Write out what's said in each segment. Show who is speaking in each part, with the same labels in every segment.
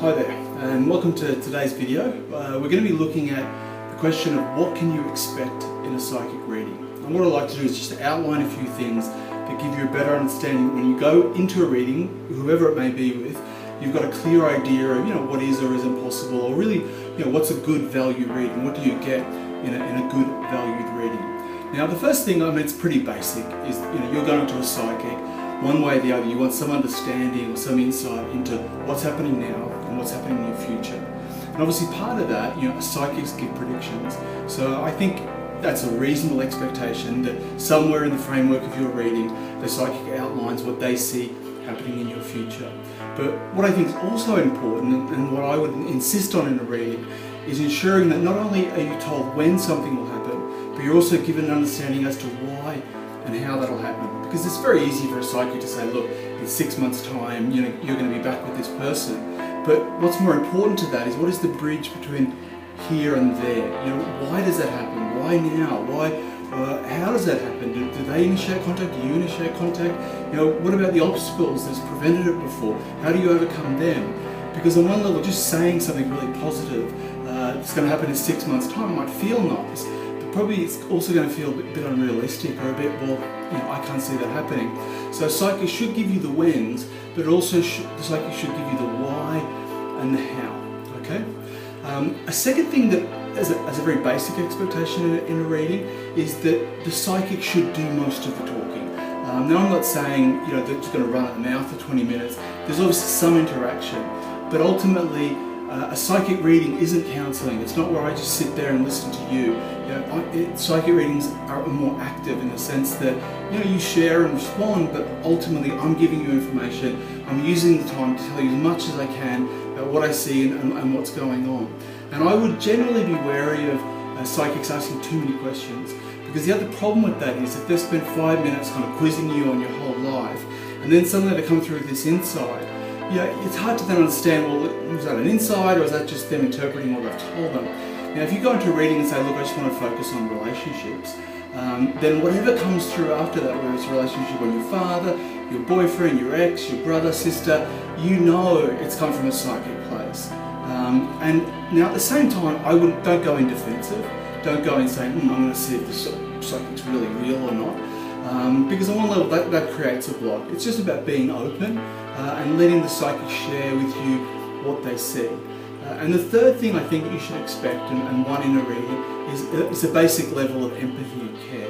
Speaker 1: Hi there, and welcome to today's video. We're going to be looking at the question of what can you expect in a psychic reading. And what I'd like to do is just outline a few things that give you a better understanding. When you go into a reading, whoever it may be with, you've got a clear idea of what is or isn't possible, or really what's a good value reading. What do you get in a good valued reading? Now the first thing, it's pretty basic, is you're going to a psychic. One way or the other, you want some understanding or some insight into what's happening now and what's happening in your future. And obviously part of that, psychics give predictions. So I think that's a reasonable expectation that somewhere in the framework of your reading, the psychic outlines what they see happening in your future. But what I think is also important, and what I would insist on in a reading, is ensuring that not only are you told when something will happen, but you're also given an understanding as to why and how that'll happen. Because it's very easy for a psychic to say, look, in 6 months' time, you're going to be back with this person. But what's more important to that is what is the bridge between here and there? Why does that happen? Why now? Why? How does that happen? Do they initiate contact? Do you initiate contact? What about the obstacles that's prevented it before? How do you overcome them? Because on one level, just saying something really positive, it's going to happen in 6 months' time, might feel nice. Probably it's also going to feel a bit unrealistic, or a bit, I can't see that happening. So psychic should give you the whens, but also the psychic should give you the why and the how. Okay. A second thing that, as a very basic expectation in a reading, is that the psychic should do most of the talking. Now I'm not saying they're just going to run at the mouth for 20 minutes. There's obviously some interaction, but ultimately a psychic reading isn't counselling. It's not where I just sit there and listen to you. Psychic readings are more active in the sense that you share and respond, but ultimately I'm giving you information. I'm using the time to tell you as much as I can about what I see and what's going on. And I would generally be wary of psychics asking too many questions, because the other problem with that is if they spend 5 minutes kind of quizzing you on your whole life, and then suddenly they come through with this insight, it's hard to then understand, well, was that an insight or is that just them interpreting what I've told them? Now, if you go into a reading and say, look, I just want to focus on relationships, then whatever comes through after that, whether it's a relationship with your father, your boyfriend, your ex, your brother, sister, it's come from a psychic place. And now at the same time, don't go in defensive. Don't go in saying, I'm going to see if this psychic's really real or not. Because on one level, that creates a block. It's just about being open and letting the psychic share with you what they see. And the third thing I think you should expect, and one in a reading, is a basic level of empathy and care.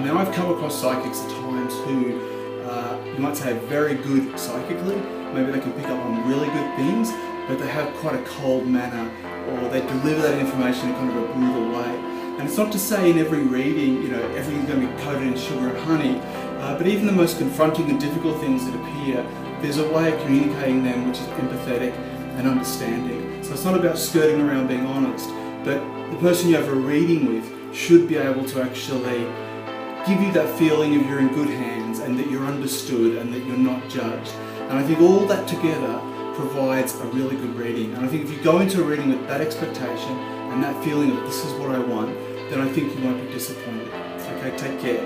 Speaker 1: Now I've come across psychics at times who you might say are very good psychically. Maybe they can pick up on really good things, but they have quite a cold manner, or they deliver that information in kind of a brutal way. And it's not to say in every reading, everything's going to be coated in sugar and honey, but even the most confronting and difficult things that appear, there's a way of communicating them which is empathetic and understanding. So it's not about skirting around being honest, but the person you have a reading with should be able to actually give you that feeling of you're in good hands and that you're understood and that you're not judged. And I think all that together provides a really good reading. And I think if you go into a reading with that expectation and that feeling of this is what I want, then I think you won't be disappointed. Okay, take care.